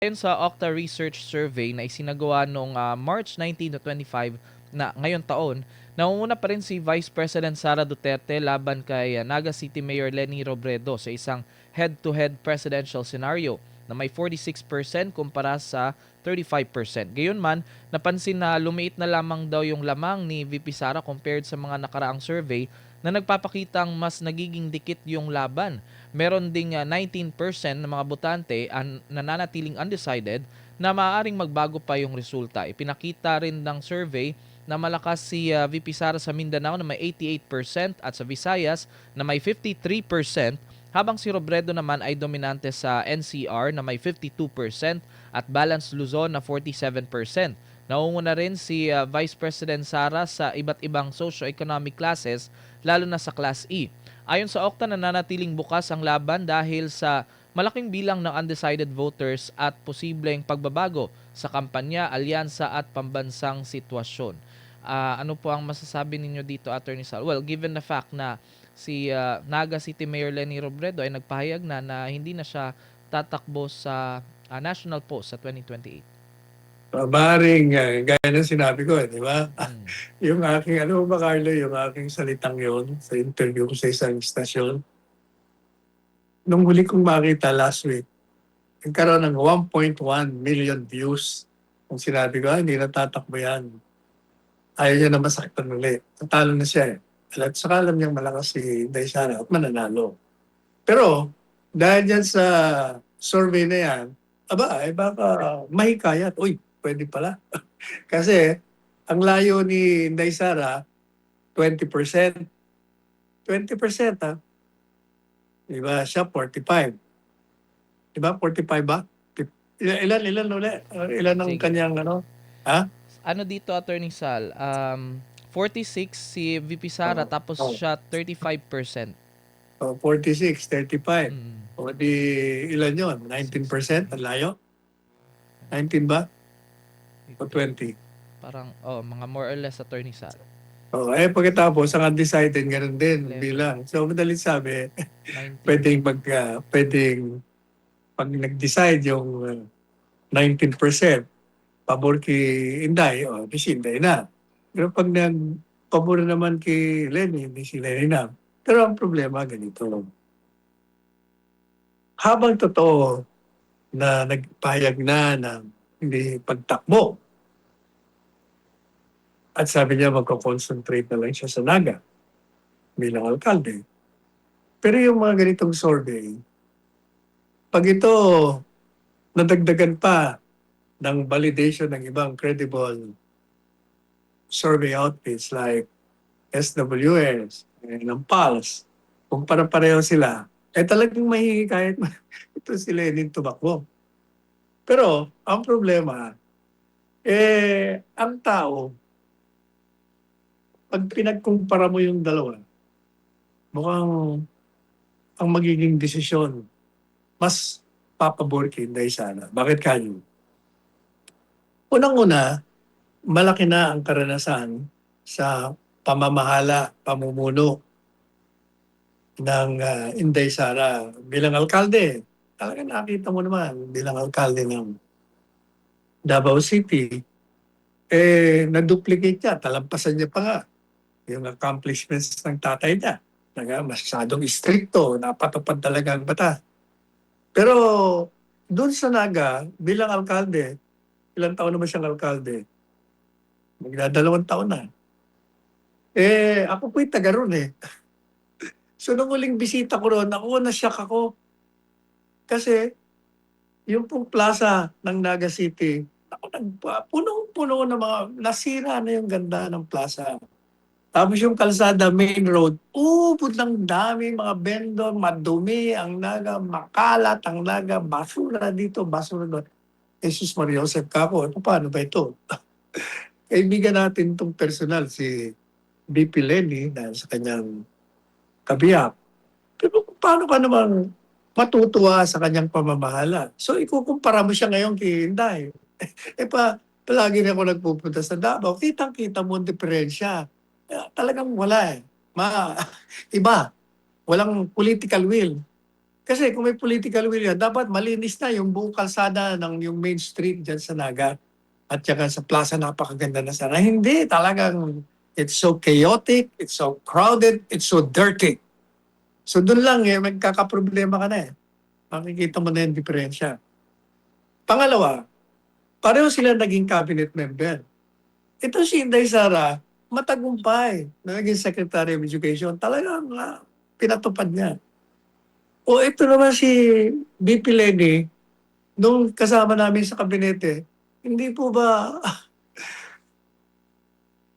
Ayon sa Okta Research Survey na isinagawa noong March 19 to 25 na ngayong taon, nangunguna pa rin si Vice President Sara Duterte laban kay Naga City Mayor Leni Robredo sa isang head-to-head presidential scenario na may 46% kumpara sa 35%. Gayunman, napansin na lumiit na lamang daw yung lamang ni VP Sara compared sa mga nakaraang survey na nagpapakitang mas nagiging dikit yung laban. Meron ding 19% ng mga botante ang nananatiling undecided na maaaring magbago pa yung resulta. Ipinakita rin ng survey na malakas si VP Sara sa Mindanao na may 88% at sa Visayas na may 53%, habang si Robredo naman ay dominante sa NCR na may 52% at Balance Luzon na 47%. Naunguna rin si Vice President Sara sa iba't ibang socio-economic classes, lalo na sa Class E. Ayon sa Okta, nananatiling bukas ang laban dahil sa malaking bilang ng undecided voters at posibleng pagbabago sa kampanya, alyansa at pambansang sitwasyon. Ano po ang masasabi ninyo dito, Attorney Sal? Well, given the fact na si Naga City Mayor Leni Robredo ay nagpahayag na hindi na siya tatakbo sa national post sa 2028. Maaaring gaya ng sinabi ko, di ba? Mm. Yung aking, ano ba Carlo, yung aking salitang yon sa interview ko sa isang istasyon. Nung huli kong makita last week, nagkaroon ng 1.1 million views. Kung sinabi ko, hindi natatakbo yan. Ayaw niya na masaktan ulit. Natalo na siya eh. At saka alam niyang malakas si Daisara at mananalo. Pero, dahil dyan sa survey na yan, aba, baka mahikayat. Uy, pwede pala. Kasi, ang layo ni Inday Sara, 20%. 20% ha. Diba? Siya 45. Diba? 45 ba? Ilan ulit? Ilan ang Sige. kanyang ano? Ha? Ano dito, Attorney Sal? 46 si VP Sara tapos Oh, siya 35%. 46, 35. Mm. O di ilan yun? 19%? Ang layo? 19 ba? O 20? Parang, mga more or less, Attorney Sal. Pagkatapos, ang undecided, ganun din 11, bilang. So, madalit sabi, 19. pwedeng pag nag-decide yung 19%, pabor kay Inday, o di si Inday na. Pero pag nag-pabor naman kay Lenny, di si Lenny na. Pero ang problema, ganito. Habang totoo na nagpahayag na ng hindi pagtakbo, at sabi niya magko-concentrate na lang siya sa Naga bilang alkalde. Pero yung mga ganitong survey, pag ito nadagdagan pa ng validation ng ibang credible survey outfits like SWS, ng PALS, kung para-pareho sila, talagang mahihikayat ito si Lenin tumakbo. Pero ang problema, ang tao, pag pinagkumpara mo yung dalawa, mukhang ang magiging desisyon, mas papabor kay Inday Sara. Bakit kanyo? Unang-una, malaki na ang karanasan sa pamamahala, pamumuno ng Inday Sara bilang alkalde. Talaga nakita mo naman bilang alkalde ng Davao City, na-duplicate niya, talampasan niya pa nga yung accomplishments ng tatay niya. Masyadong stricto, napatupad talaga ang batas. Pero doon sa Naga, bilang alkalde, ilang taon naman siyang alkalde? Magdadalawang taon na. Ako po'y taga ron eh. So nung uling bisita ko ron, na-shock ako. Kasi yung pong plaza ng Naga City, punong-puno na mga, nasira na yung ganda ng plaza. Tapos yung kalsada, main road, ubod ng dami, mga vendor, madumi, ang Naga, makalat, ang Naga, basura dito, basura doon. Jesus Maria Joseph Kako, paano ba ito? Kaibigan natin itong personal, si BP Lenny, dahil sa kanyang kabiyak. Pero paano ka namang matutuwa sa kanyang pamamahala? So ikukumpara mo siya ngayon kay Inday. Palagi na ako nagpupunta sa Davao, kitang-kita mo ang diferensya. Talagang wala eh. Iba. Walang political will. Kasi kung may political will yan, dapat malinis na yung buong kalsada ng yung main street dyan sa Naga. At saka sa plaza, napakaganda na sana. Hindi, talagang it's so chaotic, it's so crowded, it's so dirty. So doon lang magkakaproblema ka na eh. Makikita mo na yung diferensya. Pangalawa, pareho sila naging cabinet member. Ito si Inday Sara, matagumpay na naging Secretary of Education. Talagang pinatupad niya. O ito naman si VP Lenny, nung kasama namin sa kabinete, hindi po ba,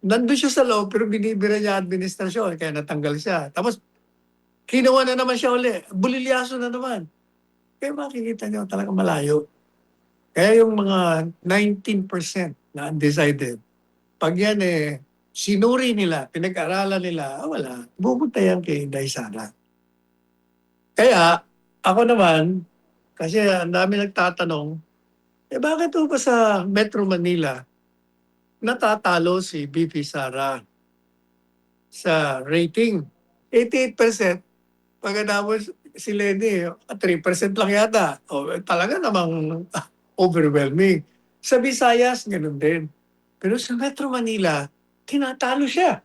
nandun siya sa loob pero binibira niya administrasyon kaya natanggal siya. Tapos kinuha na naman siya uli, bulilyaso na naman. Kaya makikita niyo talagang malayo. Kaya yung mga 19% na undecided, pag yan sinuri nila, pinag-aralan nila, wala, pupunta yan kay Inday Sara. Kaya, ako naman, kasi ang dami nagtatanong, bakit po ba sa Metro Manila natatalo si BP Sara sa rating? 88%, pagkatapos si Lenny, 3% lang yata. O, talaga namang overwhelming. Sa Visayas, ganun din. Pero sa Metro Manila, tinatalo siya.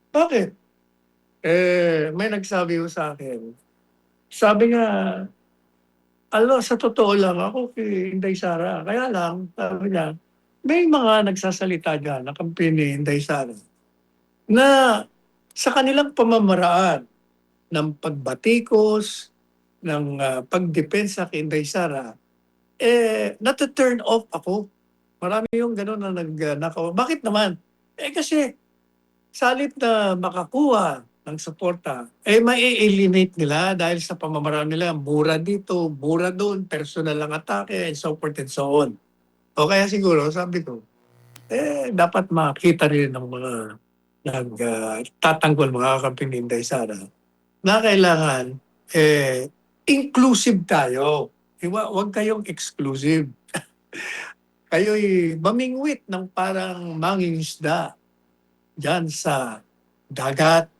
Bakit? May nagsabi ko sa akin, sabi nga, sa totoo lang ako kay Inday Sara. Kaya lang, sabi niya, may mga nagsasalita dyan na kampi ni Inday Sara na sa kanilang pamamaraan ng pagbatikos, ng pagdepensa kay Inday Sara, nata-turn off ako. Marami yung gano'n na bakit naman? Kasi sa halip na makakuha ng suporta, mai-alienate nila dahil sa pamamaraan nila, mura dito, mura doon, personal lang atake, and so forth and so on. O kaya siguro, sabi ko, dapat makita rin ng mga nagtatanggol mga kakampi ni Inday Sara na kailangan inclusive tayo. Huwag kayong exclusive. Kayo'y mamingwit ng parang mangingisda dyan sa dagat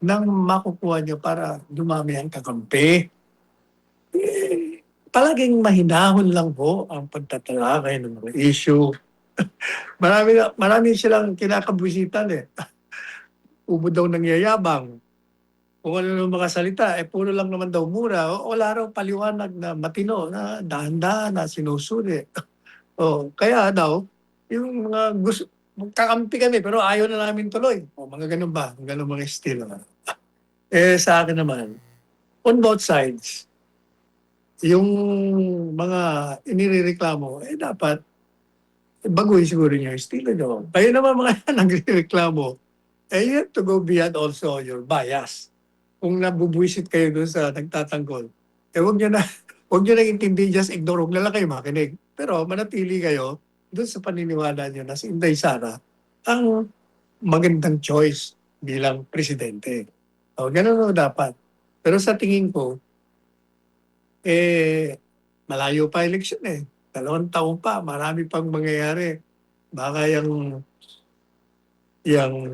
nang makukuha nyo para dumami ang kakampi. Palaging mahinahon lang po ang pagtatalakay ng mga issue. Marami silang kinakabwisitan eh. Ubo daw nangyayabang. Kung ano nang mga salita, puro lang naman daw mura. Wala raw paliwanag na matino, na dahan-dahan, na sinusuri. Kaya daw, yung mga gusto, kakampi kami pero ayaw na namin tuloy. Mga ganun ba? Ganun mga estilo. Sa akin naman, on both sides, yung mga inireklamo, dapat baguhin siguro niya yung estilo nyo. Kayo naman mga nagreklamo, you have to go beyond also your bias. Kung nabubwisit kayo doon sa nagtatanggol, huwag nyo na, huwag nyo na intindihin, just ignore, huwag na lang kayo makinig. Pero manatili kayo doon sa paniniwala nyo na si Inday Sara ang magandang choice bilang presidente. Ganun dapat. Pero sa tingin ko, malayo pa eleksyon 2 taon pa, marami pang mangyayari. Baka yung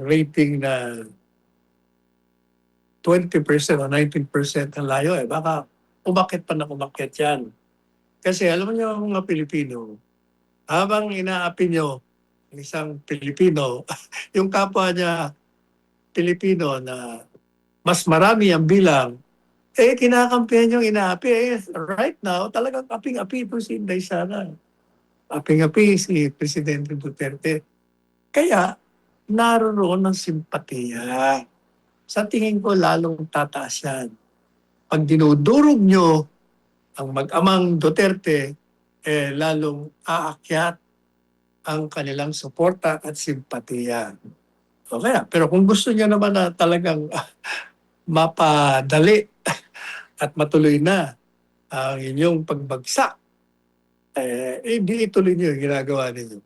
rating na 20% o 19% ang layo baka umakyat pa na umakyat yan. Kasi alam mo niyo mga Pilipino, habang inaapi nyo ang isang Pilipino, yung kapwa niya Pilipino na mas marami ang bilang, kinakampihan yung inaapi. Right now, talagang aping-api ito si Inday Sara. Aping-api si Presidente Duterte. Kaya, naroon ng simpatiya. Sa tingin ko, lalong tataas yan. Pag dinudurog nyo ang mag-amang Duterte, lalong aakyat ang kanilang suporta at simpatiya. Pero kung gusto niya naman na talagang mapadali at matuloy na ang inyong pagbagsak, di ituloy niyo yung ginagawa ninyo.